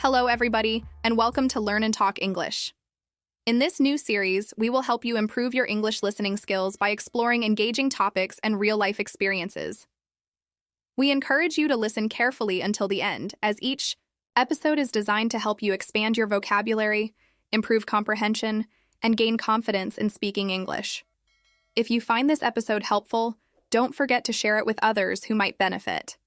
Hello, everybody, and welcome to Learn and Talk English. In this new series, we will help you improve your English listening skills by exploring engaging topics and real-life experiences. We encourage you to listen carefully until the end, as each episode is designed to help you expand your vocabulary, improve comprehension, and gain confidence in speaking English. If you find this episode helpful, don't forget to share it with others who might benefit.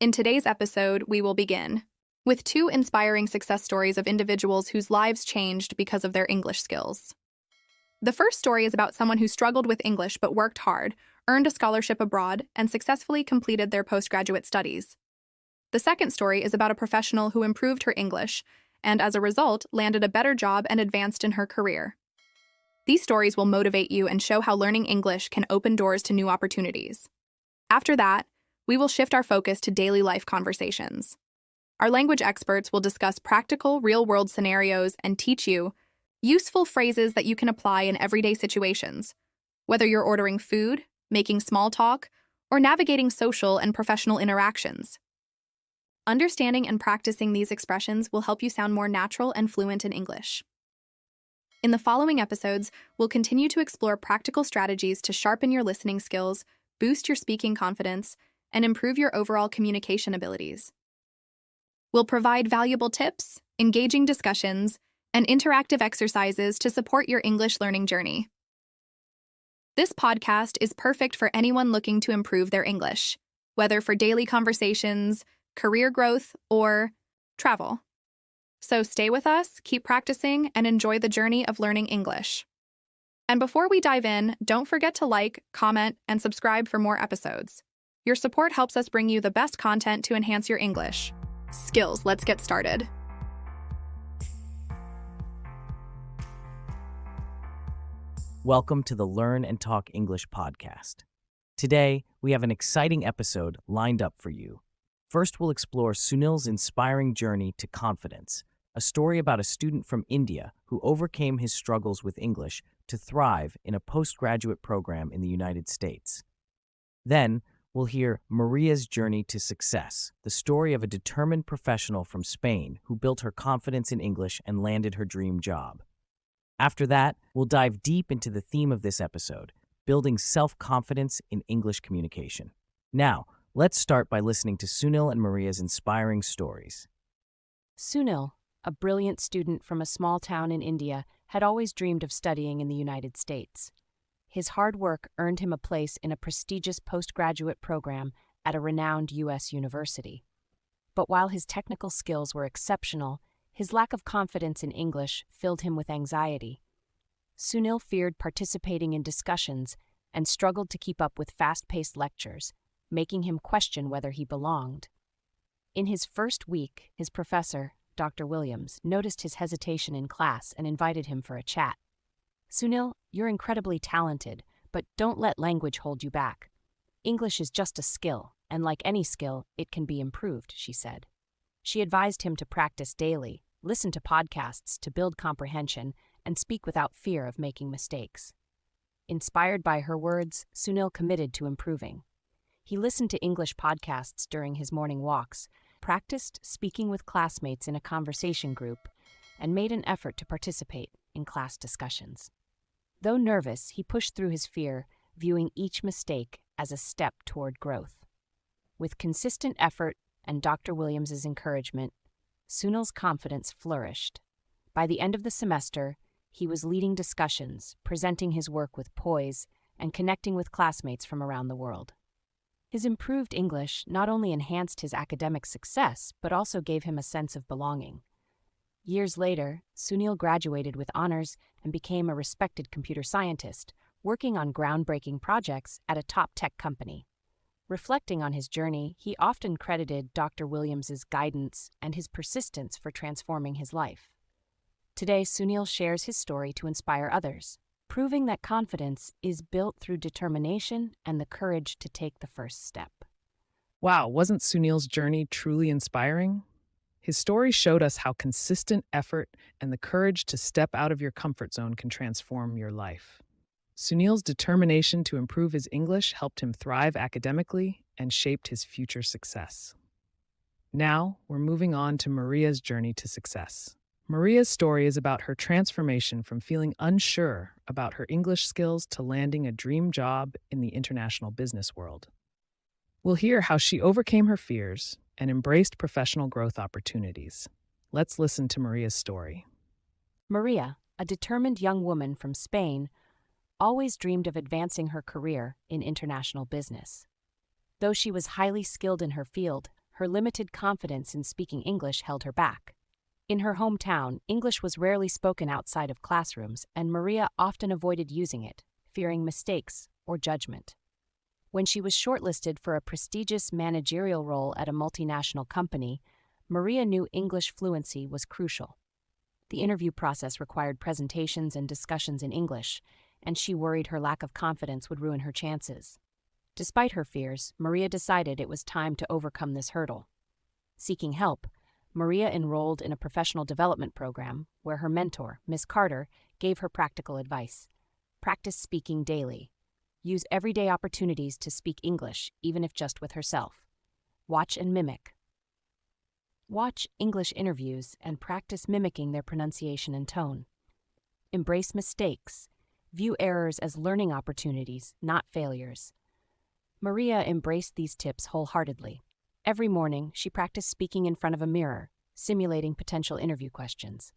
In today's episode, we will begin with two inspiring success stories of individuals whose lives changed because of their English skills. The first story is about someone who struggled with English but worked hard, earned a scholarship abroad, and successfully completed their postgraduate studies. The second story is about a professional who improved her English and, as a result, landed a better job and advanced in her career. These stories will motivate you and show how learning English can open doors to new opportunities. After that, we will shift our focus to daily life conversations. Our language experts will discuss practical, real-world scenarios and teach you useful phrases that you can apply in everyday situations, whether you're ordering food, making small talk, or navigating social and professional interactions. Understanding and practicing these expressions will help you sound more natural and fluent in English. In the following episodes, we'll continue to explore practical strategies to sharpen your listening skills, boost your speaking confidence, and improve your overall communication abilities. We'll provide valuable tips, engaging discussions, and interactive exercises to support your English learning journey. This podcast is perfect for anyone looking to improve their English, whether for daily conversations, career growth, or travel. So stay with us, keep practicing, and enjoy the journey of learning English. And before we dive in, don't forget to like, comment, and subscribe for more episodes. Your support helps us bring you the best content to enhance your English skills. Let's get started. Welcome to the Learn and Talk English podcast. Today, we have an exciting episode lined up for you. First, we'll explore Sunil's inspiring journey to confidence, a story about a student from India who overcame his struggles with English to thrive in a postgraduate program in the United States. Then, we'll hear Maria's journey to success, the story of a determined professional from Spain who built her confidence in English and landed her dream job. After that, we'll dive deep into the theme of this episode, building self-confidence in English communication. Now, let's start by listening to Sunil and Maria's inspiring stories. Sunil, a brilliant student from a small town in India, had always dreamed of studying in the United States. His hard work earned him a place in a prestigious postgraduate program at a renowned U.S. university. But while his technical skills were exceptional, his lack of confidence in English filled him with anxiety. Sunil feared participating in discussions and struggled to keep up with fast-paced lectures, making him question whether he belonged. In his first week, his professor, Dr. Williams, noticed his hesitation in class and invited him for a chat. "Sunil, you're incredibly talented, but don't let language hold you back. English is just a skill, and like any skill, it can be improved," she said. She advised him to practice daily, listen to podcasts to build comprehension, and speak without fear of making mistakes. Inspired by her words, Sunil committed to improving. He listened to English podcasts during his morning walks, practiced speaking with classmates in a conversation group, and made an effort to participate in class discussions. Though nervous, he pushed through his fear, viewing each mistake as a step toward growth. With consistent effort and Dr. Williams's encouragement, Sunil's confidence flourished. By the end of the semester, he was leading discussions, presenting his work with poise, and connecting with classmates from around the world. His improved English not only enhanced his academic success, but also gave him a sense of belonging. Years later, Sunil graduated with honors and became a respected computer scientist, working on groundbreaking projects at a top tech company. Reflecting on his journey, he often credited Dr. Williams's guidance and his persistence for transforming his life. Today, Sunil shares his story to inspire others, proving that confidence is built through determination and the courage to take the first step. Wow, wasn't Sunil's journey truly inspiring? His story showed us how consistent effort and the courage to step out of your comfort zone can transform your life. Sunil's determination to improve his English helped him thrive academically and shaped his future success. Now, we're moving on to Maria's journey to success. Maria's story is about her transformation from feeling unsure about her English skills to landing a dream job in the international business world. We'll hear how she overcame her fears and embraced professional growth opportunities. Let's listen to Maria's story. Maria, a determined young woman from Spain, always dreamed of advancing her career in international business. Though she was highly skilled in her field, her limited confidence in speaking English held her back. In her hometown, English was rarely spoken outside of classrooms, and Maria often avoided using it, fearing mistakes or judgment. When she was shortlisted for a prestigious managerial role at a multinational company, Maria knew English fluency was crucial. The interview process required presentations and discussions in English, and she worried her lack of confidence would ruin her chances. Despite her fears, Maria decided it was time to overcome this hurdle. Seeking help, Maria enrolled in a professional development program where her mentor, Miss Carter, gave her practical advice. Practice speaking daily. Use everyday opportunities to speak English, even if just with herself. Watch and mimic. Watch English interviews and practice mimicking their pronunciation and tone. Embrace mistakes. View errors as learning opportunities, not failures. Maria embraced these tips wholeheartedly. Every morning, she practiced speaking in front of a mirror, simulating potential interview questions.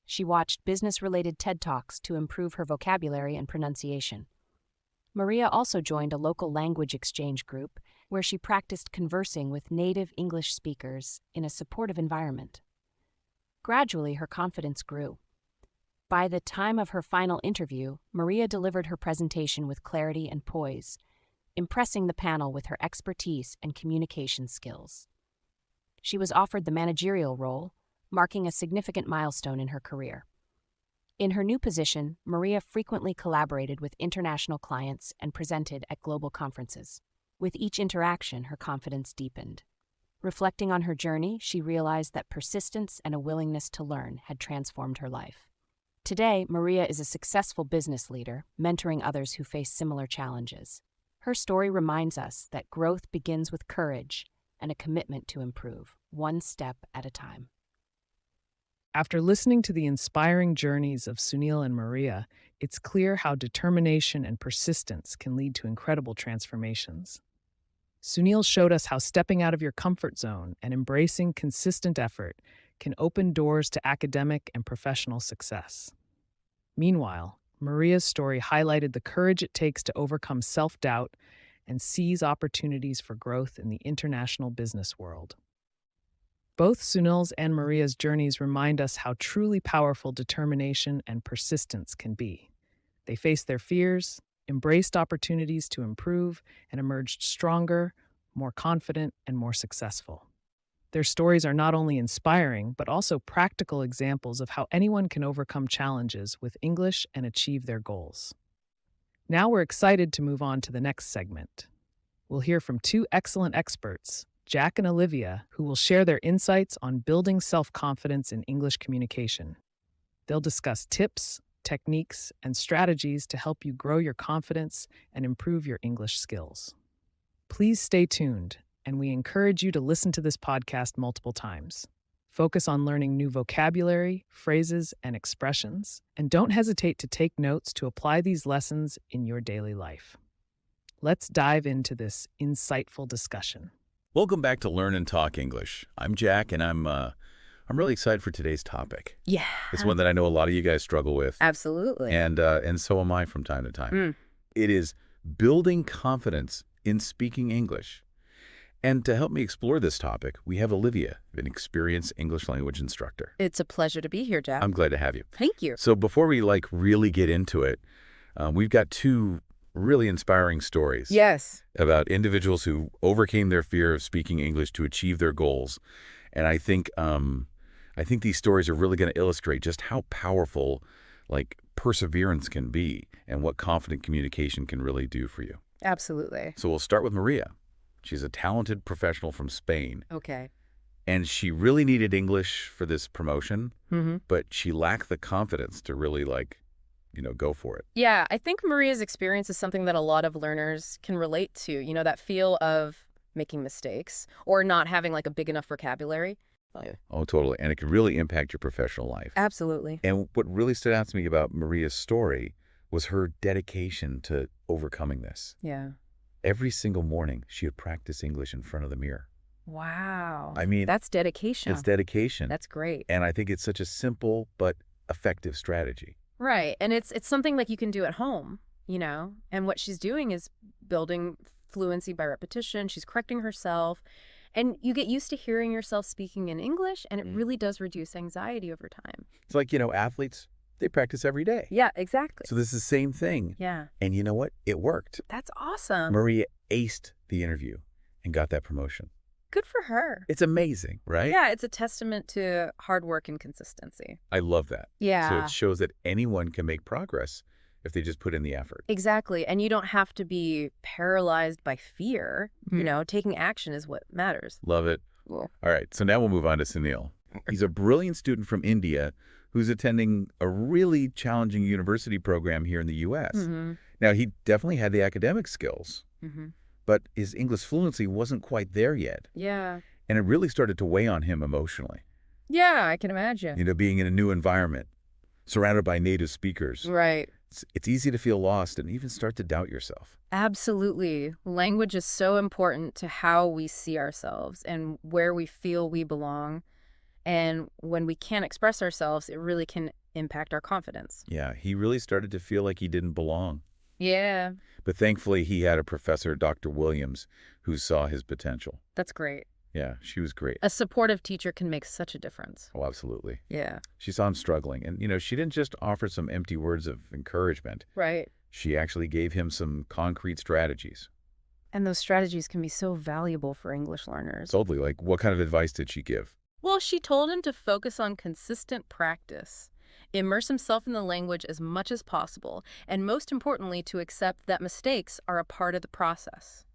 She watched business-related TED Talks to improve her vocabulary and pronunciation. Maria also joined a local language exchange group where she practiced conversing with native English speakers in a supportive environment. Gradually, her confidence grew. By the time of her final interview, Maria delivered her presentation with clarity and poise, impressing the panel with her expertise and communication skills. She was offered the managerial role, marking a significant milestone in her career. In her new position, Maria frequently collaborated with international clients and presented at global conferences. With each interaction, her confidence deepened. Reflecting on her journey, she realized that persistence and a willingness to learn had transformed her life. Today, Maria is a successful business leader, mentoring others who face similar challenges. Her story reminds us that growth begins with courage and a commitment to improve, one step at a time. After listening to the inspiring journeys of Sunil and Maria, it's clear how determination and persistence can lead to incredible transformations. Sunil showed us how stepping out of your comfort zone and embracing consistent effort can open doors to academic and professional success. Meanwhile, Maria's story highlighted the courage it takes to overcome self-doubt and seize opportunities for growth in the international business world. Both Sunil's and Maria's journeys remind us how truly powerful determination and persistence can be. They faced their fears, embraced opportunities to improve, and emerged stronger, more confident, and more successful. Their stories are not only inspiring, but also practical examples of how anyone can overcome challenges with English and achieve their goals. Now we're excited to move on to the next segment. We'll hear from two excellent experts, Jack and Olivia, who will share their insights on building self-confidence in English communication. They'll discuss tips, techniques, and strategies to help you grow your confidence and improve your English skills. Please stay tuned, and we encourage you to listen to this podcast multiple times. Focus on learning new vocabulary, phrases, and expressions, and don't hesitate to take notes to apply these lessons in your daily life. Let's dive into this insightful discussion. Welcome back to Learn and Talk English. I'm Jack, and I'm really excited for today's topic. Yeah. It's one that I know a lot of you guys struggle with. Absolutely. And so am I from time to time. It is building confidence in speaking English. And to help me explore this topic, we have Olivia, an experienced English language instructor. It's a pleasure to be here, Jack. I'm glad to have you. Thank you. So before we really get into it, we've got two really inspiring stories. Yes. About individuals who overcame their fear of speaking English to achieve their goals. And I think these stories are really going to illustrate just how powerful perseverance can be and what confident communication can really do for you. Absolutely. So we'll start with Maria. She's a talented professional from Spain. Okay. And she really needed English for this promotion, but she lacked the confidence to really go for it. Yeah, I think Maria's experience is something that a lot of learners can relate to. You know, that feel of making mistakes or not having like a big enough vocabulary. Oh, totally. And it can really impact your professional life. Absolutely. And what really stood out to me about Maria's story was her dedication to overcoming this. Yeah. Every single morning, she would practice English in front of the mirror. Wow. I mean, that's dedication. it's dedication. That's great. And I think it's such a simple but effective strategy. Right. And it's something like you can do at home, you know? And what she's doing is building fluency by repetition. She's correcting herself. And you get used to hearing yourself speaking in English, and it really does reduce anxiety over time. It's like, athletes, they practice every day. Yeah, exactly. So this is the same thing. Yeah. And you know what? It worked. That's awesome. Maria aced the interview and got that promotion. Good for her. It's amazing, right? Yeah, it's a testament to hard work and consistency. I love that. Yeah. So it shows that anyone can make progress if they just put in the effort. Exactly. And you don't have to be paralyzed by fear. You know, taking action is what matters. Love it. Cool. All right, so now we'll move on to Sunil. He's a brilliant student from India who's attending a really challenging university program here in the U.S. Now, he definitely had the academic skills, but his English fluency wasn't quite there yet. Yeah. And it really started to weigh on him emotionally. Yeah, I can imagine. Being in a new environment, surrounded by native speakers. Right. It's easy to feel lost and even start to doubt yourself. Absolutely. Language is so important to how we see ourselves and where we feel we belong. And when we can't express ourselves, it really can impact our confidence. Yeah, he really started to feel like he didn't belong. Yeah, But thankfully, he had a professor, Dr. Williams, who saw his potential. that's great. Yeah, she was great. A supportive teacher can make such a difference. Oh, absolutely. Yeah. She saw him struggling. And, she didn't just offer some empty words of encouragement. Right. She actually gave him some concrete strategies. And those strategies can be so valuable for English learners. Totally. Like, what kind of advice did she give? Well, she told him to focus on consistent practice, immerse himself in the language as much as possible, and most importantly, to accept that mistakes are a part of the process.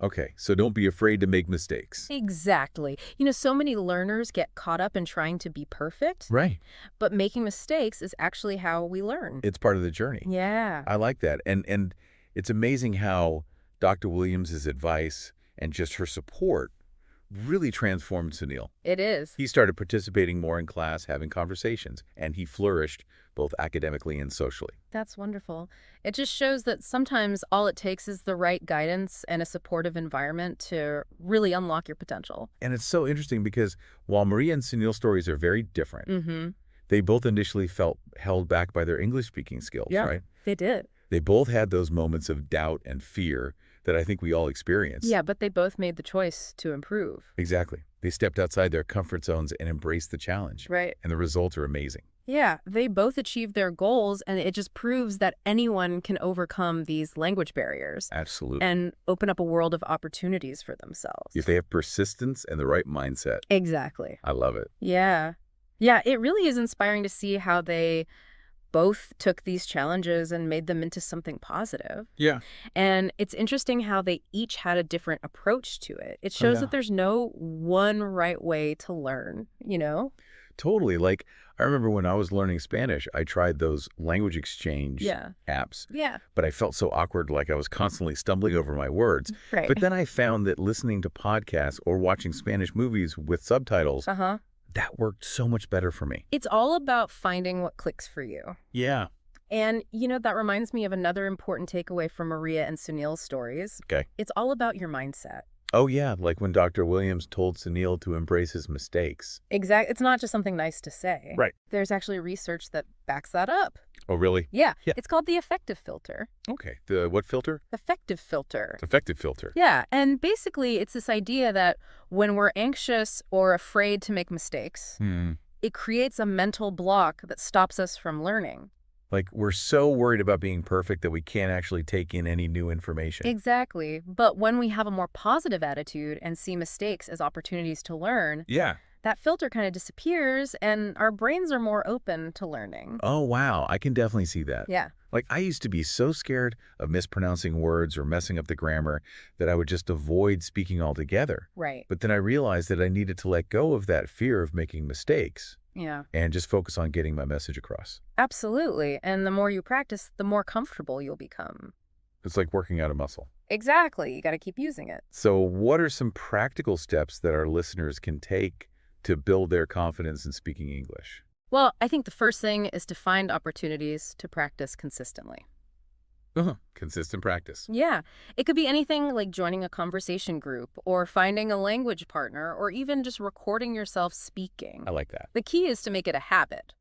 Okay, so don't be afraid to make mistakes. Exactly. So many learners get caught up in trying to be perfect, Right. but making mistakes is actually how we learn. It's part of the journey. Yeah. I like that. And it's amazing how Dr. Williams' advice and just her support really transformed Sunil. It is. He started participating more in class, having conversations, and he flourished both academically and socially. That's wonderful. It just shows that sometimes all it takes is the right guidance and a supportive environment to really unlock your potential. And it's so interesting because while Maria and Sunil's stories are very different, they both initially felt held back by their English-speaking skills, right? They did. They both had those moments of doubt and fear that I think we all experience. Yeah, but they both made the choice to improve. Exactly. They stepped outside their comfort zones and embraced the challenge. Right. And the results are amazing. Yeah, they both achieved their goals, and it just proves that anyone can overcome these language barriers Absolutely. and open up a world of opportunities for themselves. If they have persistence and the right mindset. Exactly. I love it. Yeah. Yeah, it really is inspiring to see how they both took these challenges and made them into something positive. Yeah. And it's interesting how they each had a different approach to it. It shows that there's no one right way to learn, Totally. Like, I remember when I was learning Spanish, I tried those language exchange apps. Yeah. But I felt so awkward, like I was constantly stumbling over my words. Right. But then I found that listening to podcasts or watching Spanish movies with subtitles, that worked so much better for me. It's all about finding what clicks for you. Yeah. And, that reminds me of another important takeaway from Maria and Sunil's stories. Okay. It's all about your mindset. Oh, yeah. Like when Dr. Williams told Sunil to embrace his mistakes. Exactly. It's not just something nice to say. Right. There's actually research that backs that up. Oh, really? Yeah. Yeah. It's called the affective filter. Okay. The what filter? Affective filter. Affective filter. Yeah. And basically, it's this idea that when we're anxious or afraid to make mistakes, it creates a mental block that stops us from learning. Like, we're so worried about being perfect that we can't actually take in any new information. Exactly. But when we have a more positive attitude and see mistakes as opportunities to learn, Yeah. that filter kind of disappears and our brains are more open to learning. Oh, wow. I can definitely see that. Yeah. Like, I used to be so scared of mispronouncing words or messing up the grammar that I would just avoid speaking altogether. Right. But then I realized that I needed to let go of that fear of making mistakes Yeah. and just focus on getting my message across. Absolutely. And the more you practice, the more comfortable you'll become. It's like working out a muscle. Exactly. You got to keep using it. So what are some practical steps that our listeners can take to build their confidence in speaking English? Well, I think the first thing is to find opportunities to practice consistently. Consistent practice. Yeah, it could be anything like joining a conversation group or finding a language partner or even just recording yourself speaking. I like that. The key is to make it a habit.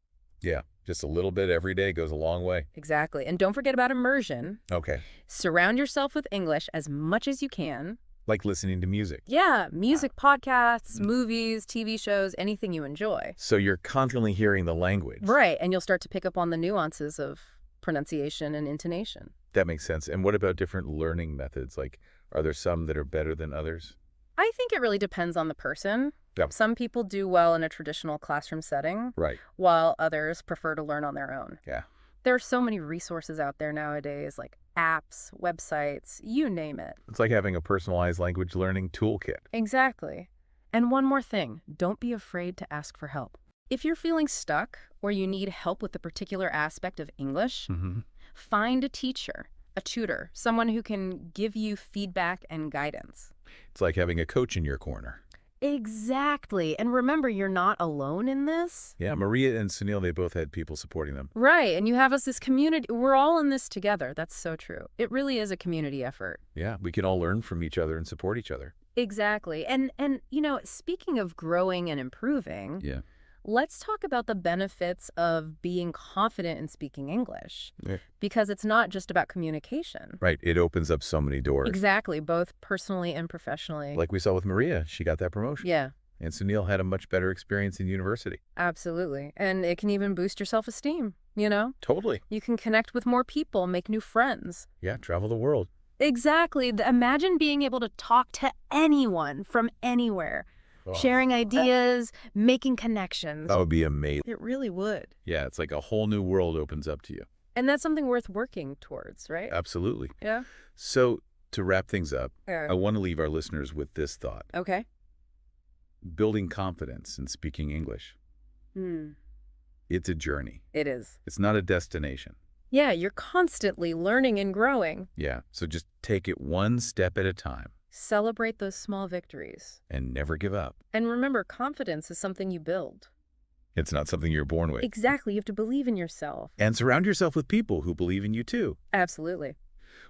Yeah, just a little bit every day goes a long way. Exactly. And don't forget about immersion. Okay. Surround yourself with English as much as you can. Like listening to music. Yeah, music, podcasts, movies, TV shows, anything you enjoy. So you're constantly hearing the language. Right, and you'll start to pick up on the nuances of pronunciation and intonation. That makes sense. And what about different learning methods? Like, are there some that are better than others? I think it really depends on the person. Yep. Some people do well in a traditional classroom setting, Right. while others prefer to learn on their own. Yeah. There are so many resources out there nowadays, like apps, websites, you name it. It's like having a personalized language learning toolkit. Exactly. And one more thing, don't be afraid to ask for help. If you're feeling stuck or you need help with a particular aspect of English, find a teacher, a tutor, someone who can give you feedback and guidance. It's like having a coach in your corner. Exactly. And remember, you're not alone in this. Yeah, Maria and Sunil, they both had people supporting them. Right. And you have this community. We're all in this together. That's so true. It really is a community effort. Yeah, we can all learn from each other and support each other. Exactly. And speaking of growing and improving, Yeah. let's talk about the benefits of being confident in speaking English. Yeah. Because it's not just about communication. Right. It opens up so many doors. Exactly. Both personally and professionally. Like we saw with Maria, she got that promotion. Yeah. And Sunil had a much better experience in university. Absolutely. And it can even boost your self-esteem, Totally. You can connect with more people, make new friends. Yeah, travel the world. Exactly. Imagine being able to talk to anyone from anywhere, sharing ideas, making connections. That would be amazing. It really would. Yeah, it's like a whole new world opens up to you. And that's something worth working towards, right? Absolutely. Yeah. So to wrap things up, Yeah. I want to leave our listeners with this thought. Okay. Building confidence in speaking English. It's a journey. It is. It's not a destination. Yeah, you're constantly learning and growing. Yeah, so just take it one step at a time Celebrate those small victories. and never give up. And remember, confidence is something you build. It's not something you're born with. Exactly. You have to believe in yourself. And surround yourself with people who believe in you too. Absolutely.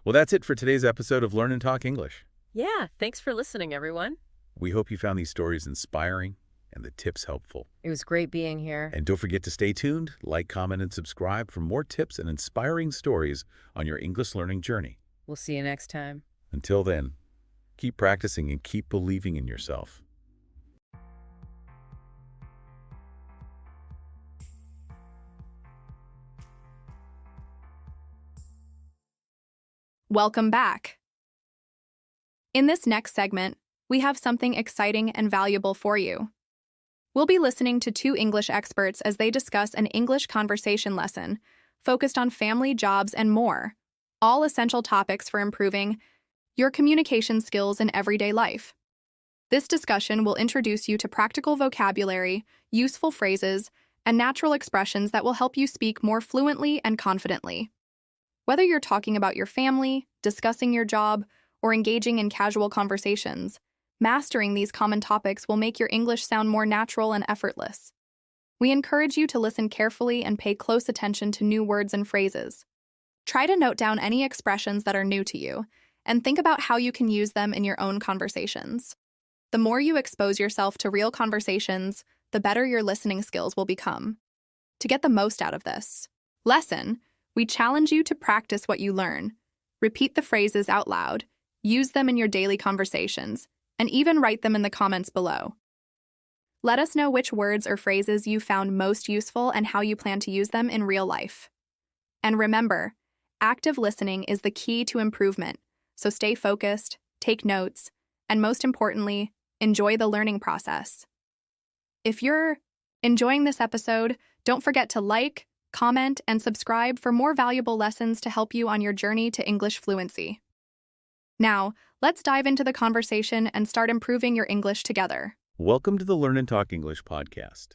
Well, that's it for today's episode of Learn and Talk English. Yeah. Thanks for listening, everyone. We hope you found these stories inspiring and the tips helpful. It was great being here. And don't forget to stay tuned, like, comment, and subscribe for more tips and inspiring stories on your English learning journey. We'll see you next time. Until then, keep practicing and keep believing in yourself. Welcome back. In this next segment, we have something exciting and valuable for you. We'll be listening to two English experts as they discuss an English conversation lesson focused on family, jobs, and more, all essential topics for improving your communication skills in everyday life. This discussion will introduce you to practical vocabulary, useful phrases, and natural expressions that will help you speak more fluently and confidently. Whether you're talking about your family, discussing your job, or engaging in casual conversations, mastering these common topics will make your English sound more natural and effortless. We encourage you to listen carefully and pay close attention to new words and phrases. Try to note down any expressions that are new to you, and think about how you can use them in your own conversations. The more you expose yourself to real conversations, the better your listening skills will become. To get the most out of this lesson, we challenge you to practice what you learn. Repeat the phrases out loud, use them in your daily conversations, and even write them in the comments below. Let us know which words or phrases you found most useful and how you plan to use them in real life. And remember, active listening is the key to improvement, so stay focused, take notes, and most importantly, enjoy the learning process. If you're enjoying this episode, don't forget to like, comment, and subscribe for more valuable lessons to help you on your journey to English fluency. Now, let's dive into the conversation and start improving your English together. Welcome to the Learn and Talk English podcast.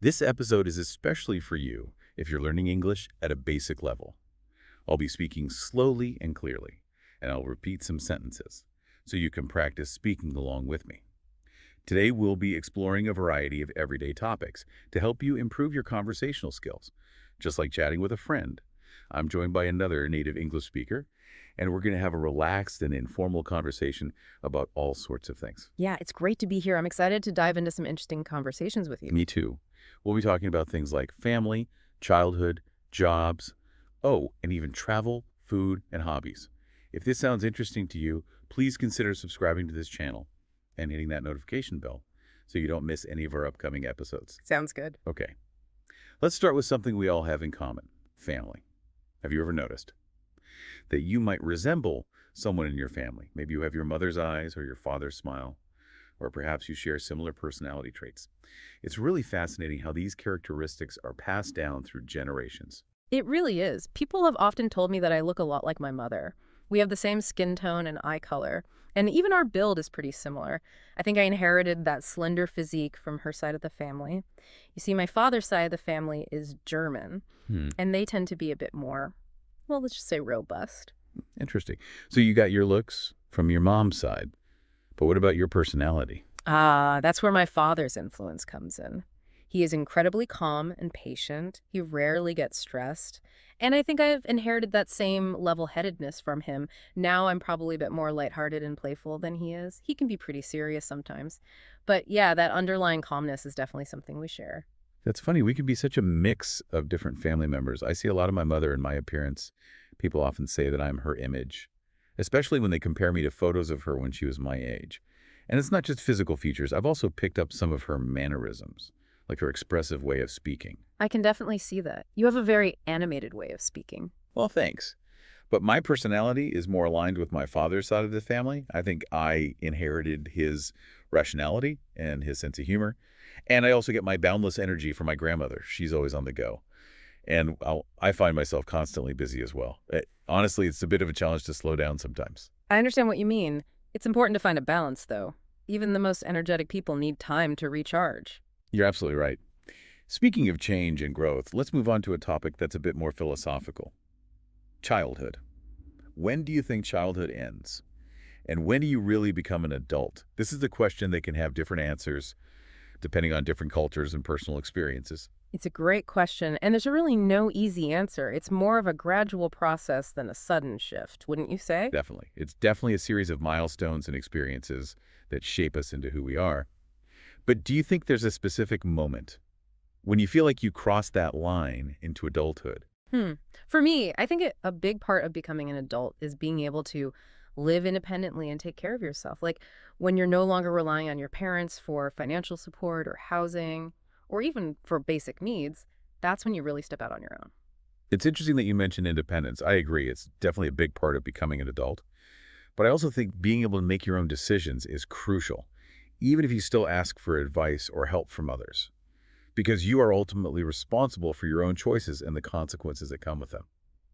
This episode is especially for you if you're learning English at a basic level. I'll be speaking slowly and clearly, and I'll repeat some sentences so you can practice speaking along with me. Today, we'll be exploring a variety of everyday topics to help you improve your conversational skills, just like chatting with a friend. I'm joined by another native English speaker, and we're going to have a relaxed and informal conversation about all sorts of things. Yeah, it's great to be here. I'm excited to dive into some interesting conversations with you. Me too. We'll be talking about things like family, childhood, jobs, and even travel, food, and hobbies. If this sounds interesting to you, please consider subscribing to this channel and hitting that notification bell so you don't miss any of our upcoming episodes. Sounds good. Okay, let's start with something we all have in common, family. Have you ever noticed that you might resemble someone in your family? Maybe you have your mother's eyes or your father's smile, or perhaps you share similar personality traits. It's really fascinating how these characteristics are passed down through generations. It really is. People have often told me that I look a lot like my mother. We have the same skin tone and eye color, and even our build is pretty similar. I think I inherited that slender physique from her side of the family. You see, my father's side of the family is German, and they tend to be a bit more, well, let's just say robust. Interesting. So you got your looks from your mom's side, but what about your personality? That's where my father's influence comes in. He is incredibly calm and patient. He rarely gets stressed. And I think I've inherited that same level-headedness from him. Now I'm probably a bit more lighthearted and playful than he is. He can be pretty serious sometimes. But yeah, that underlying calmness is definitely something we share. That's funny. We could be such a mix of different family members. I see a lot of my mother in my appearance. People often say that I'm her image, especially when they compare me to photos of her when she was my age. And it's not just physical features. I've also picked up some of her mannerisms, like her expressive way of speaking. I can definitely see that. You have a very animated way of speaking. Well, thanks. But my personality is more aligned with my father's side of the family. I think I inherited his rationality and his sense of humor. And I also get my boundless energy from my grandmother. She's always on the go. And I find myself constantly busy as well. Honestly, it's a bit of a challenge to slow down sometimes. I understand what you mean. It's important to find a balance, though. Even the most energetic people need time to recharge. You're absolutely right. Speaking of change and growth, let's move on to a topic that's a bit more philosophical. Childhood. When do you think childhood ends? And when do you really become an adult? This is the question that can have different answers depending on different cultures and personal experiences. It's a great question, and there's really no easy answer. It's more of a gradual process than a sudden shift, wouldn't you say? Definitely. It's definitely a series of milestones and experiences that shape us into who we are. But do you think there's a specific moment when you feel like you crossed that line into adulthood? For me, I think a big part of becoming an adult is being able to live independently and take care of yourself. Like when you're no longer relying on your parents for financial support or housing, or even for basic needs, that's when you really step out on your own. It's interesting that you mentioned independence. I agree. It's definitely a big part of becoming an adult. But I also think being able to make your own decisions is crucial, even if you still ask for advice or help from others, because you are ultimately responsible for your own choices and the consequences that come with them.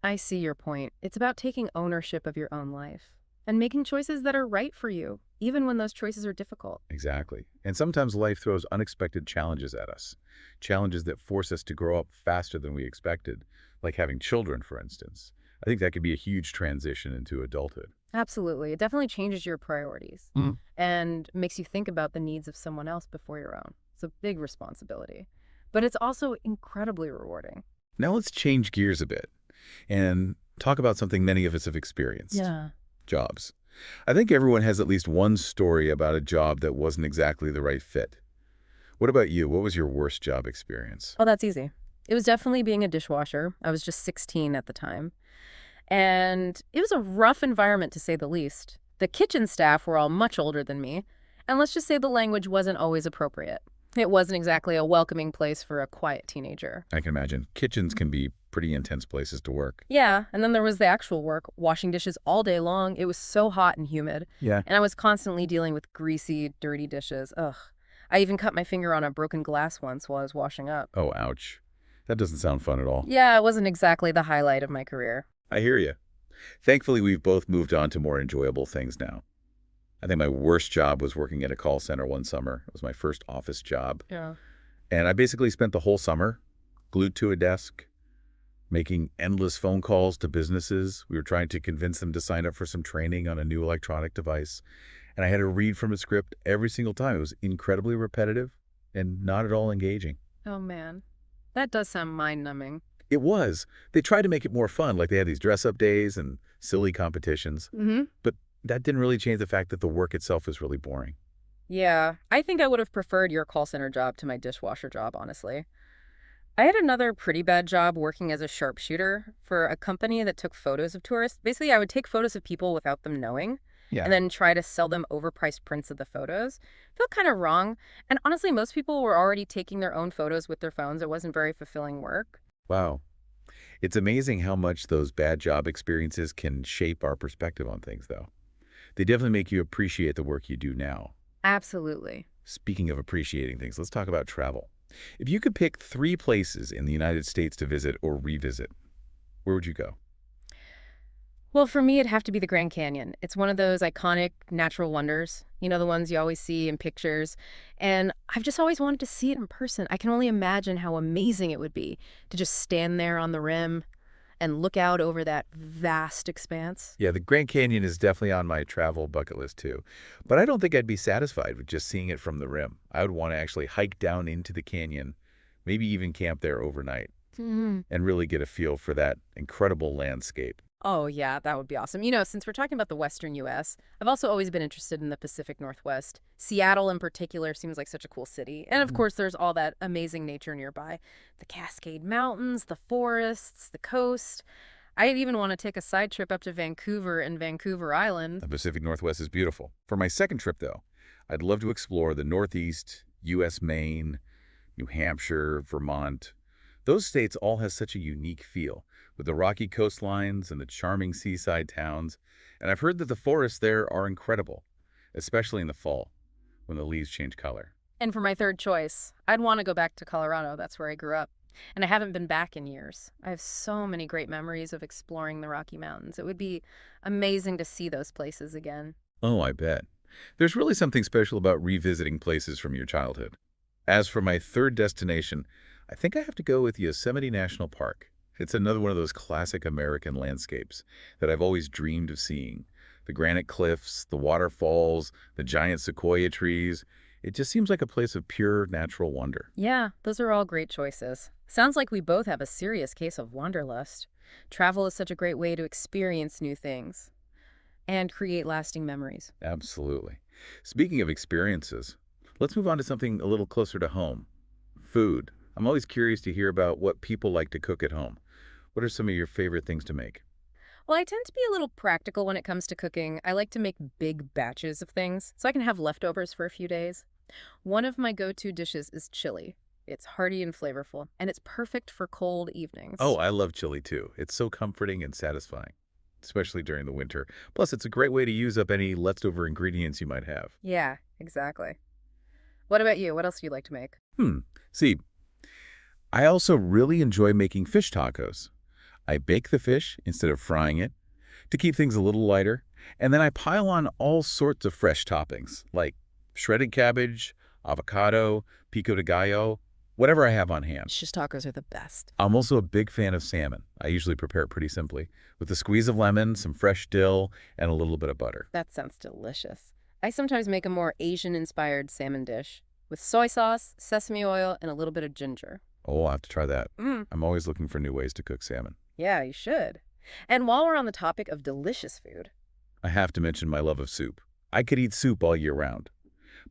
I see your point. It's about taking ownership of your own life and making choices that are right for you, even when those choices are difficult. Exactly. And sometimes life throws unexpected challenges at us, challenges that force us to grow up faster than we expected, like having children, for instance. I think that could be a huge transition into adulthood. Absolutely. It definitely changes your priorities and makes you think about the needs of someone else before your own. It's a big responsibility, but it's also incredibly rewarding. Now let's change gears a bit and talk about something many of us have experienced. Yeah. Jobs. I think everyone has at least one story about a job that wasn't exactly the right fit. What about you? What was your worst job experience? Oh, that's easy. It was definitely being a dishwasher. I was just 16 at the time. And it was a rough environment, to say the least. The kitchen staff were all much older than me. And let's just say the language wasn't always appropriate. It wasn't exactly a welcoming place for a quiet teenager. I can imagine. Kitchens can be pretty intense places to work. Yeah, and then there was the actual work, washing dishes all day long. It was so hot and humid. Yeah. And I was constantly dealing with greasy, dirty dishes. Ugh. I even cut my finger on a broken glass once while I was washing up. Oh, ouch. That doesn't sound fun at all. Yeah, it wasn't exactly the highlight of my career. I hear you. Thankfully, we've both moved on to more enjoyable things now. I think my worst job was working at a call center one summer. It was my first office job. Yeah. And I basically spent the whole summer glued to a desk, making endless phone calls to businesses. We were trying to convince them to sign up for some training on a new electronic device. And I had to read from a script every single time. It was incredibly repetitive and not at all engaging. Oh, man. That does sound mind-numbing. It was. They tried to make it more fun, like they had these dress-up days and silly competitions. But that didn't really change the fact that the work itself was really boring. Yeah, I think I would have preferred your call center job to my dishwasher job, honestly. I had another pretty bad job working as a sharpshooter for a company that took photos of tourists. Basically, I would take photos of people without them knowing and then try to sell them overpriced prints of the photos. Felt kind of wrong. And honestly, most people were already taking their own photos with their phones. It wasn't very fulfilling work. Wow. It's amazing how much those bad job experiences can shape our perspective on things, though. They definitely make you appreciate the work you do now. Absolutely. Speaking of appreciating things, let's talk about travel. If you could pick 3 places in the United States to visit or revisit, where would you go? Well, for me, it'd have to be the Grand Canyon. It's one of those iconic natural wonders, the ones you always see in pictures. And I've just always wanted to see it in person. I can only imagine how amazing it would be to just stand there on the rim and look out over that vast expanse. Yeah, the Grand Canyon is definitely on my travel bucket list too. But I don't think I'd be satisfied with just seeing it from the rim. I would want to actually hike down into the canyon, maybe even camp there overnight, and really get a feel for that incredible landscape. Oh, yeah, that would be awesome. Since we're talking about the Western U.S., I've also always been interested in the Pacific Northwest. Seattle in particular seems like such a cool city. And of course, there's all that amazing nature nearby. The Cascade Mountains, the forests, the coast. I'd even want to take a side trip up to Vancouver and Vancouver Island. The Pacific Northwest is beautiful. For my second trip, though, I'd love to explore the Northeast, U.S. Maine, New Hampshire, Vermont. Those states all have such a unique feel, with the rocky coastlines and the charming seaside towns. And I've heard that the forests there are incredible, especially in the fall, when the leaves change color. And for my third choice, I'd want to go back to Colorado. That's where I grew up. And I haven't been back in years. I have so many great memories of exploring the Rocky Mountains. It would be amazing to see those places again. Oh, I bet. There's really something special about revisiting places from your childhood. As for my third destination, I think I have to go with Yosemite National Park. It's another one of those classic American landscapes that I've always dreamed of seeing. The granite cliffs, the waterfalls, the giant sequoia trees. It just seems like a place of pure natural wonder. Yeah, those are all great choices. Sounds like we both have a serious case of wanderlust. Travel is such a great way to experience new things and create lasting memories. Absolutely. Speaking of experiences, let's move on to something a little closer to home. Food. I'm always curious to hear about what people like to cook at home. What are some of your favorite things to make? Well, I tend to be a little practical when it comes to cooking. I like to make big batches of things so I can have leftovers for a few days. One of my go-to dishes is chili. It's hearty and flavorful, and it's perfect for cold evenings. Oh, I love chili too. It's so comforting and satisfying, especially during the winter. Plus, it's a great way to use up any leftover ingredients you might have. Yeah, exactly. What about you? What else do you like to make? See, I also really enjoy making fish tacos. I bake the fish instead of frying it to keep things a little lighter, and then I pile on all sorts of fresh toppings, like shredded cabbage, avocado, pico de gallo, whatever I have on hand. Shish tacos are the best. I'm also a big fan of salmon. I usually prepare it pretty simply, with a squeeze of lemon, some fresh dill, and a little bit of butter. That sounds delicious. I sometimes make a more Asian-inspired salmon dish with soy sauce, sesame oil, and a little bit of ginger. Oh, I'll have to try that. I'm always looking for new ways to cook salmon. Yeah, you should. And while we're on the topic of delicious food, I have to mention my love of soup. I could eat soup all year round,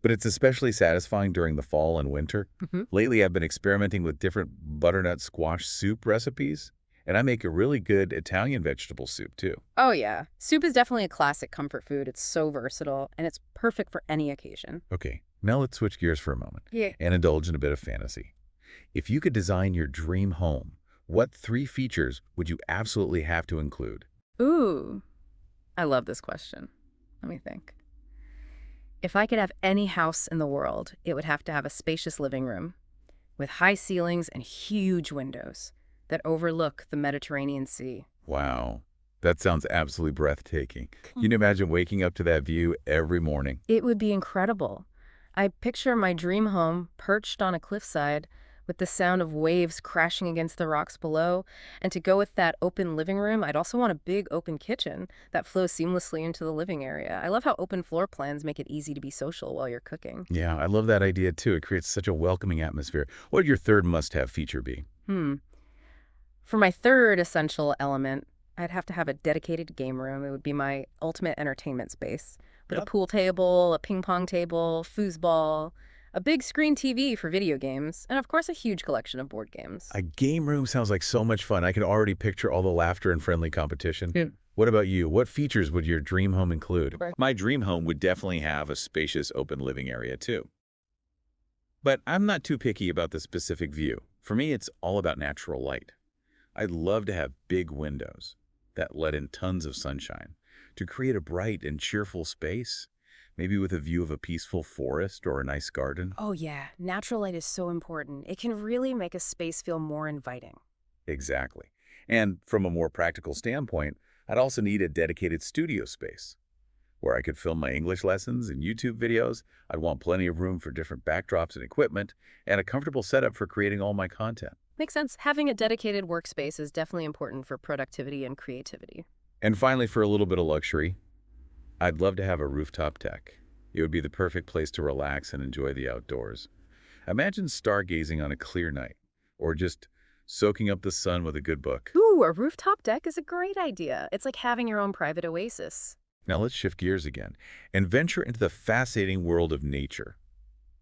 but it's especially satisfying during the fall and winter. Lately, I've been experimenting with different butternut squash soup recipes, and I make a really good Italian vegetable soup, too. oh yeah, soup is definitely a classic comfort food. It's so versatile, and it's perfect for any occasion. Okay, now let's switch gears for a moment Yeah. and indulge in a bit of fantasy. If you could design your dream home, what 3 features would you absolutely have to include? Ooh, I love this question. Let me think. If I could have any house in the world, it would have to have a spacious living room with high ceilings and huge windows that overlook the Mediterranean Sea. Wow, that sounds absolutely breathtaking. Can you imagine waking up to that view every morning? It would be incredible. I picture my dream home perched on a cliffside with the sound of waves crashing against the rocks below. And to go with that open living room, I'd also want a big open kitchen that flows seamlessly into the living area. I love how open floor plans make it easy to be social while you're cooking. Yeah, I love that idea too. It creates such a welcoming atmosphere. What would your third must-have feature be? For my third essential element, I'd have to have a dedicated game room. It would be my ultimate entertainment space. With a pool table, a ping pong table, foosball, a big screen TV for video games, and of course a huge collection of board games. A game room sounds like so much fun. I can already picture all the laughter and friendly competition. Yeah. What about you? What features would your dream home include? My dream home would definitely have a spacious open living area too. But I'm not too picky about the specific view. For me, it's all about natural light. I'd love to have big windows that let in tons of sunshine to create a bright and cheerful space, maybe with a view of a peaceful forest or a nice garden. Oh yeah, natural light is so important. It can really make a space feel more inviting. Exactly. And from a more practical standpoint, I'd also need a dedicated studio space where I could film my English lessons and YouTube videos. I'd want plenty of room for different backdrops and equipment, and a comfortable setup for creating all my content. Makes sense. Having a dedicated workspace is definitely important for productivity and creativity. And finally, for a little bit of luxury, I'd love to have a rooftop deck. It would be the perfect place to relax and enjoy the outdoors. Imagine stargazing on a clear night, or just soaking up the sun with a good book. Ooh, a rooftop deck is a great idea. It's like having your own private oasis. Now let's shift gears again and venture into the fascinating world of nature.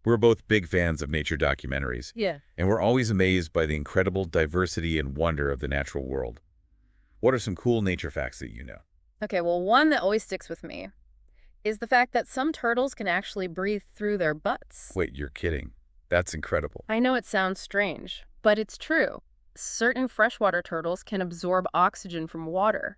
We're both big fans of nature documentaries, Yeah. and we're always amazed by the incredible diversity and wonder of the natural world. What are some cool nature facts that you know? Okay, well, one that always sticks with me is the fact that some turtles can actually breathe through their butts. Wait, you're kidding. That's incredible. I know it sounds strange, but it's true. Certain freshwater turtles can absorb oxygen from water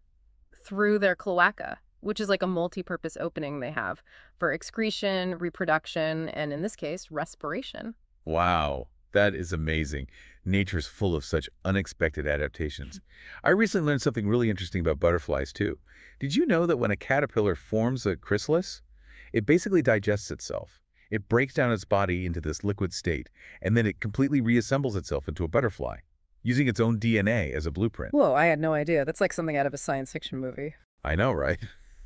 through their cloaca, which is like a multi-purpose opening they have for excretion, reproduction, and in this case, respiration. Wow, that is amazing. Nature's full of such unexpected adaptations. I recently learned something really interesting about butterflies, too. Did you know that when a caterpillar forms a chrysalis, it basically digests itself? It breaks down its body into this liquid state, and then it completely reassembles itself into a butterfly, using its own DNA as a blueprint. Whoa, I had no idea. That's like something out of a science fiction movie. I know, right?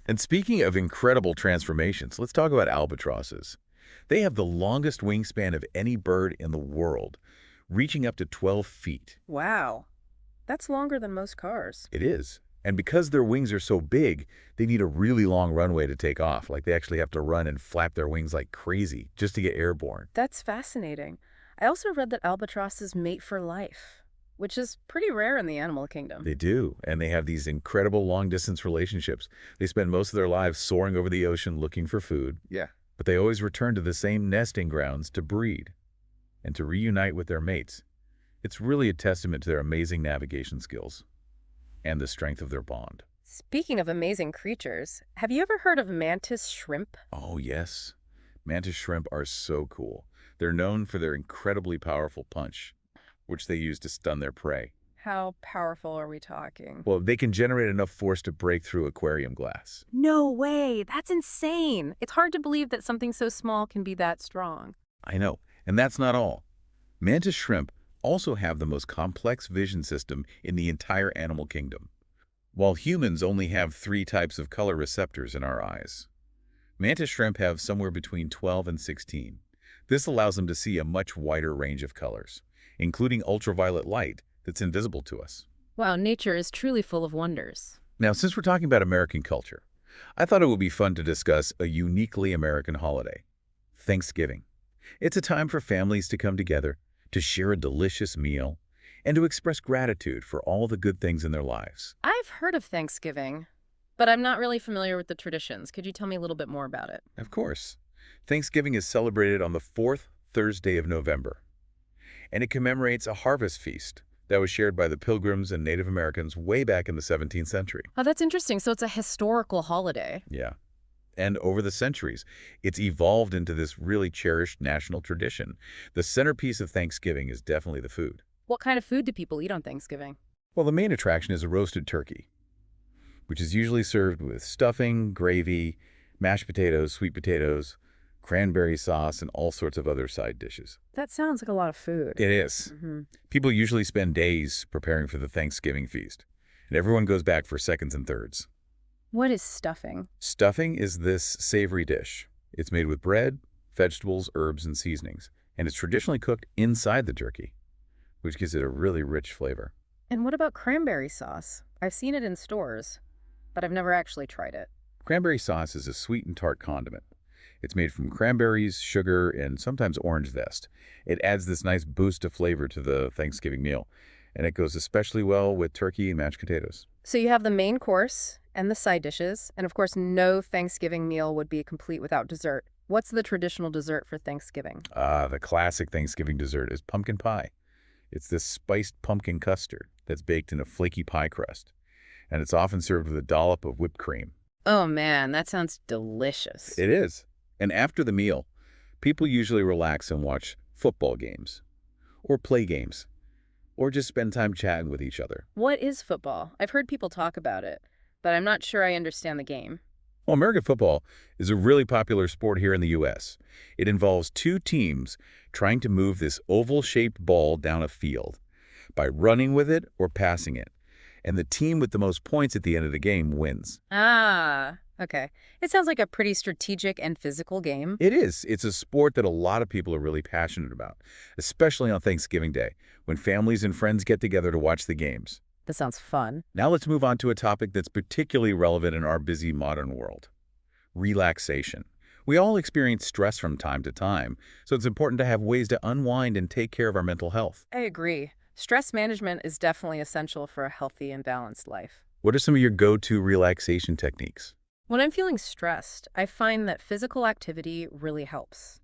And speaking of incredible transformations, let's talk about albatrosses. They have the longest wingspan of any bird in the world, reaching up to 12 feet. Wow. That's longer than most cars. It is. And because their wings are so big, they need a really long runway to take off. Like they actually have to run and flap their wings like crazy just to get airborne. That's fascinating. I also read that albatrosses mate for life, which is pretty rare in the animal kingdom. They do, and they have these incredible long-distance relationships. They spend most of their lives soaring over the ocean looking for food. Yeah. But they always return to the same nesting grounds to breed and to reunite with their mates. It's really a testament to their amazing navigation skills and the strength of their bond. Speaking of amazing creatures, have you ever heard of mantis shrimp? Oh, yes. Mantis shrimp are so cool. They're known for their incredibly powerful punch, which they use to stun their prey. How powerful are we talking? Well, they can generate enough force to break through aquarium glass. No way! That's insane! It's hard to believe that something so small can be that strong. I know, and that's not all. Mantis shrimp also have the most complex vision system in the entire animal kingdom. While humans only have 3 types of color receptors in our eyes, mantis shrimp have somewhere between 12 and 16. This allows them to see a much wider range of colors, including ultraviolet light that's invisible to us. Wow, nature is truly full of wonders. Now, since we're talking about American culture, I thought it would be fun to discuss a uniquely American holiday, Thanksgiving. It's a time for families to come together, to share a delicious meal, and to express gratitude for all the good things in their lives. I've heard of Thanksgiving, but I'm not really familiar with the traditions. Could you tell me a little bit more about it? Of course. Thanksgiving is celebrated on the 4th Thursday of November, and it commemorates a harvest feast that was shared by the Pilgrims and Native Americans way back in the 17th century. Oh, that's interesting. So it's a historical holiday. Yeah. And over the centuries, it's evolved into this really cherished national tradition. The centerpiece of Thanksgiving is definitely the food. What kind of food do people eat on Thanksgiving? Well, the main attraction is a roasted turkey, which is usually served with stuffing, gravy, mashed potatoes, sweet potatoes, cranberry sauce, and all sorts of other side dishes. That sounds like a lot of food. It is. Hmm. People usually spend days preparing for the Thanksgiving feast, and everyone goes back for seconds and thirds. What is stuffing? Stuffing is this savory dish. It's made with bread, vegetables, herbs, and seasonings, and it's traditionally cooked inside the turkey, which gives it a really rich flavor. And what about cranberry sauce? I've seen it in stores, but I've never actually tried it. Cranberry sauce is a sweet and tart condiment. It's made from cranberries, sugar, and sometimes orange zest. It adds this nice boost of flavor to the Thanksgiving meal, and it goes especially well with turkey and mashed potatoes. So you have the main course and the side dishes, and of course no Thanksgiving meal would be complete without dessert. What's the traditional dessert for Thanksgiving? The classic Thanksgiving dessert is pumpkin pie. It's this spiced pumpkin custard that's baked in a flaky pie crust, and it's often served with a dollop of whipped cream. Oh man, that sounds delicious. It is. And after the meal, people usually relax and watch football games, or play games, or just spend time chatting with each other. What is football? I've heard people talk about it, but I'm not sure I understand the game. Well, American football is a really popular sport here in the U.S. It involves two teams trying to move this oval-shaped ball down a field by running with it or passing it. And the team with the most points at the end of the game wins. Ah, okay. It sounds like a pretty strategic and physical game. It is. It's a sport that a lot of people are really passionate about, especially on Thanksgiving Day, when families and friends get together to watch the games. That sounds fun. Now let's move on to a topic that's particularly relevant in our busy modern world: relaxation. We all experience stress from time to time, so it's important to have ways to unwind and take care of our mental health. I agree. Stress management is definitely essential for a healthy and balanced life. What are some of your go-to relaxation techniques? When I'm feeling stressed, I find that physical activity really helps.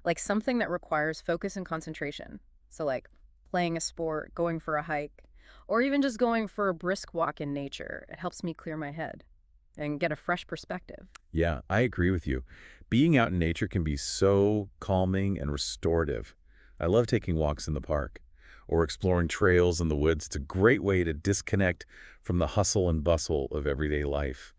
Like something that requires focus and concentration. So like playing a sport, going for a hike, or even just going for a brisk walk in nature. It helps me clear my head and get a fresh perspective. Yeah, I agree with you. Being out in nature can be so calming and restorative. I love taking walks in the park or exploring trails in the woods. It's a great way to disconnect from the hustle and bustle of everyday life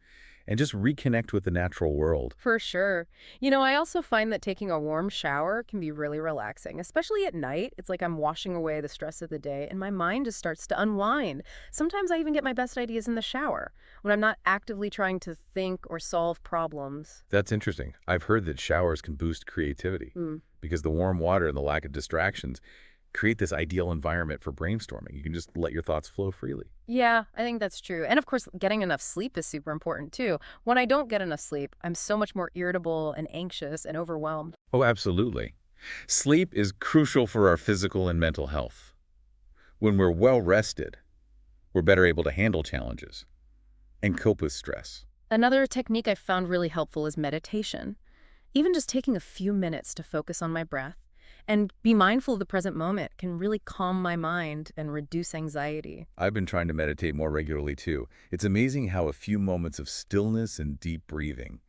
and just reconnect with the natural world. For sure. You know, I also find that taking a warm shower can be really relaxing, especially at night. It's like I'm washing away the stress of the day and my mind just starts to unwind. Sometimes I even get my best ideas in the shower when I'm not actively trying to think or solve problems. That's interesting. I've heard that showers can boost creativity because the warm water and the lack of distractions create this ideal environment for brainstorming. You can just let your thoughts flow freely. Yeah, I think that's true. And of course, getting enough sleep is super important too. When I don't get enough sleep, I'm so much more irritable and anxious and overwhelmed. Oh, absolutely. Sleep is crucial for our physical and mental health. When we're well rested, we're better able to handle challenges and cope with stress. Another technique I've found really helpful is meditation. Even just taking a few minutes to focus on my breath and be mindful of the present moment can really calm my mind and reduce anxiety. I've been trying to meditate more regularly too. It's amazing how a few moments of stillness and deep breathing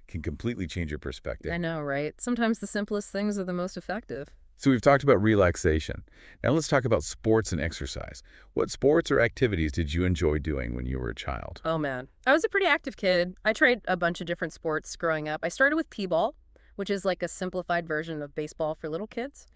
can completely change your perspective. I know, right? Sometimes the simplest things are the most effective. So we've talked about relaxation. Now let's talk about sports and exercise. What sports or activities did you enjoy doing when you were a child? Oh man, I was a pretty active kid. I tried a bunch of different sports growing up. I started with t-ball, which is like a simplified version of baseball for little kids.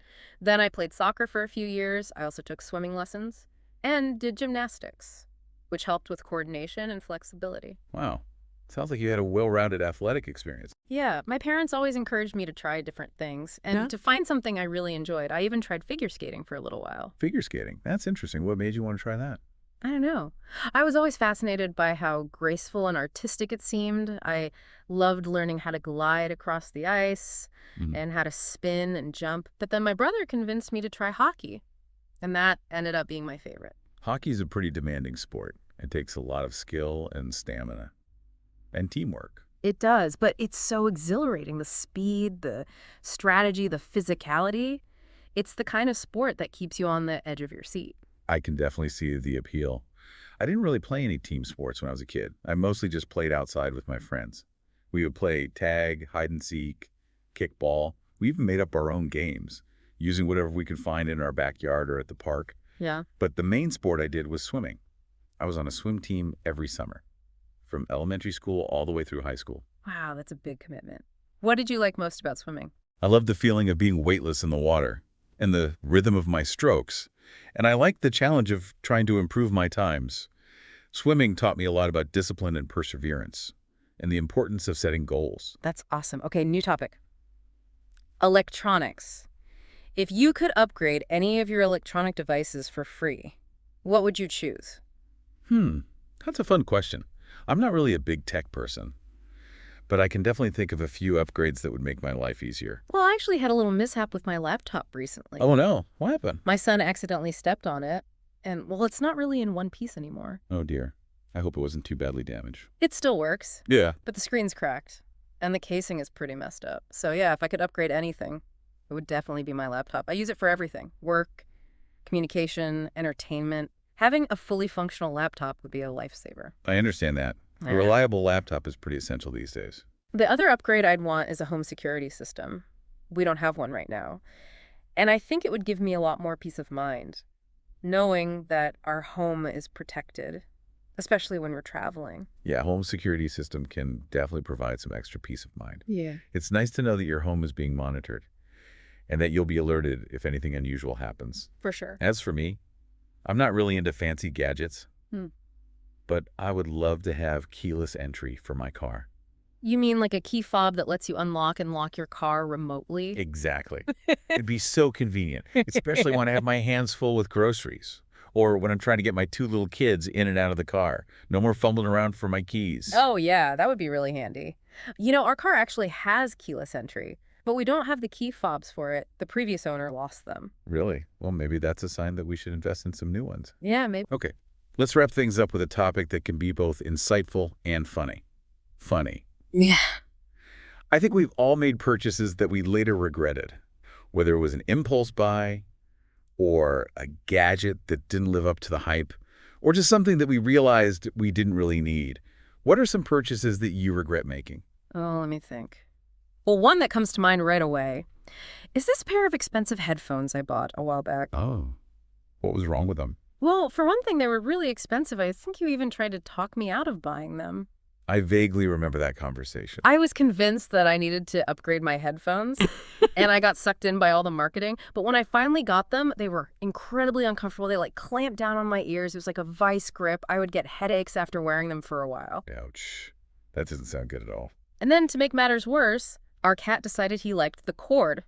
Then I played soccer for a few years. I also took swimming lessons and did gymnastics, which helped with coordination and flexibility. Wow. Sounds like you had a well-rounded athletic experience. Yeah, my parents always encouraged me to try different things and to find something I really enjoyed. I even tried figure skating for a little while. Figure skating. That's interesting. What made you want to try that? I don't know. I was always fascinated by how graceful and artistic it seemed. I loved learning how to glide across the ice and how to spin and jump. But then my brother convinced me to try hockey, and that ended up being my favorite. Hockey is a pretty demanding sport. It takes a lot of skill and stamina and teamwork. It does, but it's so exhilarating. The speed, the strategy, the physicality. It's the kind of sport that keeps you on the edge of your seat. I can definitely see the appeal. I didn't really play any team sports when I was a kid. I mostly just played outside with my friends. We would play tag, hide and seek, kickball. We even made up our own games, using whatever we could find in our backyard or at the park. Yeah. But the main sport I did was swimming. I was on a swim team every summer, from elementary school all the way through high school. Wow, that's a big commitment. What did you like most about swimming? I love the feeling of being weightless in the water and the rhythm of my strokes. And I like the challenge of trying to improve my times. Swimming taught me a lot about discipline and perseverance and the importance of setting goals. That's awesome. Okay, new topic. Electronics. If you could upgrade any of your electronic devices for free, what would you choose? That's a fun question. I'm not really a big tech person, but I can definitely think of a few upgrades that would make my life easier. Well, I actually had a little mishap with my laptop recently. Oh no, what happened? My son accidentally stepped on it, and, well, it's not really in one piece anymore. Oh dear. I hope it wasn't too badly damaged. It still works, Yeah. but the screen's cracked, and the casing is pretty messed up. So yeah, if I could upgrade anything, it would definitely be my laptop. I use it for everything. Work, communication, entertainment. Having a fully functional laptop would be a lifesaver. I understand that. A Yeah. reliable laptop is pretty essential these days. The other upgrade I'd want is a home security system. We don't have one right now. And I think it would give me a lot more peace of mind, knowing that our home is protected, especially when we're traveling. Yeah, home security system can definitely provide some extra peace of mind. Yeah. It's nice to know that your home is being monitored and that you'll be alerted if anything unusual happens. For sure. As for me, I'm not really into fancy gadgets, but I would love to have keyless entry for my car. You mean like a key fob that lets you unlock and lock your car remotely? Exactly. It'd be so convenient, especially when I have my hands full with groceries or when I'm trying to get my 2 little kids in and out of the car. No more fumbling around for my keys. Oh, yeah, that would be really handy. You know, our car actually has keyless entry, but we don't have the key fobs for it. The previous owner lost them. Really? Well, maybe that's a sign that we should invest in some new ones. Yeah, maybe. Okay, let's wrap things up with a topic that can be both insightful and funny. Funny. Yeah. I think we've all made purchases that we later regretted, whether it was an impulse buy or a gadget that didn't live up to the hype, or just something that we realized we didn't really need. What are some purchases that you regret making? Oh, let me think. Well, one that comes to mind right away is this pair of expensive headphones I bought a while back. Oh, what was wrong with them? Well, for one thing, they were really expensive. I think you even tried to talk me out of buying them. I vaguely remember that conversation. I was convinced that I needed to upgrade my headphones, and I got sucked in by all the marketing. But when I finally got them, they were incredibly uncomfortable. They like clamped down on my ears. It was like a vice grip. I would get headaches after wearing them for a while. Ouch. That doesn't sound good at all. And then to make matters worse, our cat decided he liked the cord,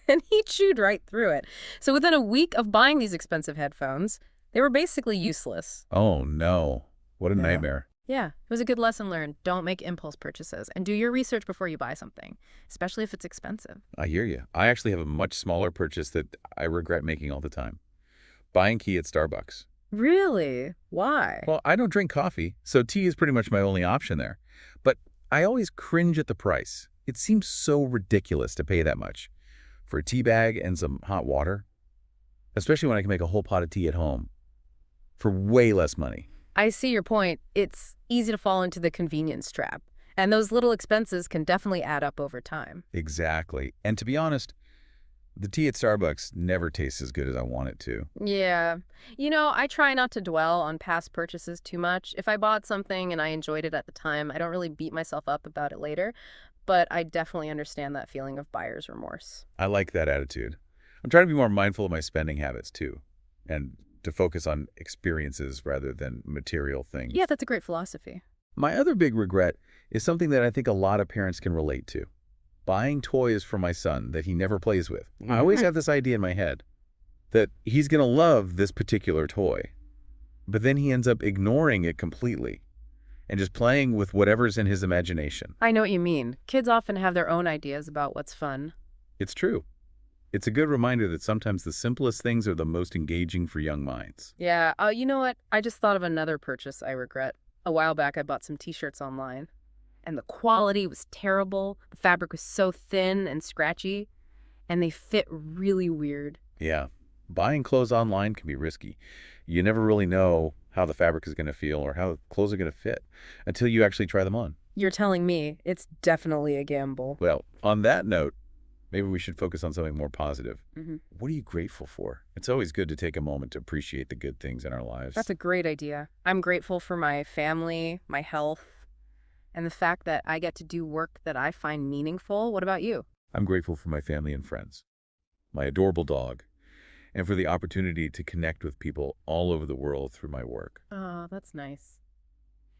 and he chewed right through it. So within a week of buying these expensive headphones, they were basically useless. Oh, no. What a nightmare. Yeah, it was a good lesson learned. Don't make impulse purchases and do your research before you buy something, especially if it's expensive. I hear you. I actually have a much smaller purchase that I regret making all the time. Buying tea at Starbucks. Really? Why? Well, I don't drink coffee, so tea is pretty much my only option there. But I always cringe at the price. It seems so ridiculous to pay that much for a tea bag and some hot water, especially when I can make a whole pot of tea at home for way less money. I see your point. It's easy to fall into the convenience trap, and those little expenses can definitely add up over time. Exactly. And to be honest, the tea at Starbucks never tastes as good as I want it to. Yeah. You know, I try not to dwell on past purchases too much. If I bought something and I enjoyed it at the time, I don't really beat myself up about it later, but I definitely understand that feeling of buyer's remorse. I like that attitude. I'm trying to be more mindful of my spending habits too, and to focus on experiences rather than material things. Yeah, that's a great philosophy. My other big regret is something that I think a lot of parents can relate to. Buying toys for my son that he never plays with. I always have this idea in my head that he's going to love this particular toy, but then he ends up ignoring it completely and just playing with whatever's in his imagination. I know what you mean. Kids often have their own ideas about what's fun. It's true. It's a good reminder that sometimes the simplest things are the most engaging for young minds. Yeah, you know what? I just thought of another purchase I regret. A while back, I bought some t-shirts online, and the quality was terrible. The fabric was so thin and scratchy, and they fit really weird. Yeah, buying clothes online can be risky. You never really know how the fabric is going to feel or how clothes are going to fit until you actually try them on. You're telling me it's definitely a gamble. Well, on that note, maybe we should focus on something more positive. Mm-hmm. What are you grateful for? It's always good to take a moment to appreciate the good things in our lives. That's a great idea. I'm grateful for my family, my health, and the fact that I get to do work that I find meaningful. What about you? I'm grateful for my family and friends, my adorable dog, and for the opportunity to connect with people all over the world through my work. Oh, that's nice.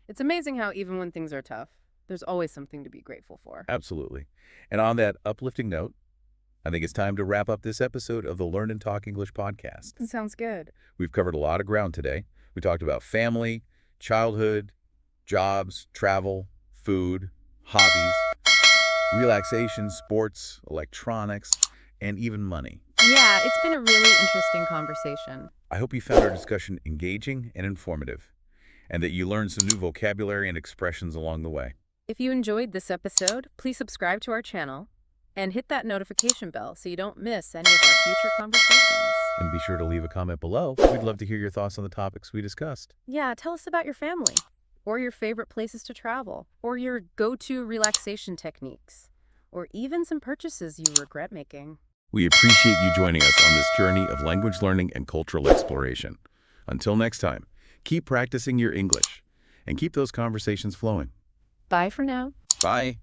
It's amazing how even when things are tough, there's always something to be grateful for. Absolutely. And on that uplifting note, I think it's time to wrap up this episode of the Learn and Talk English podcast. Sounds good. We've covered a lot of ground today. We talked about family, childhood, jobs, travel, food, hobbies, relaxation, sports, electronics, and even money. Yeah, it's been a really interesting conversation. I hope you found our discussion engaging and informative, and that you learned some new vocabulary and expressions along the way. If you enjoyed this episode, please subscribe to our channel and hit that notification bell so you don't miss any of our future conversations. And be sure to leave a comment below. We'd love to hear your thoughts on the topics we discussed. Yeah, tell us about your family, or your favorite places to travel, or your go-to relaxation techniques, or even some purchases you regret making. We appreciate you joining us on this journey of language learning and cultural exploration. Until next time, keep practicing your English and keep those conversations flowing. Bye for now. Bye.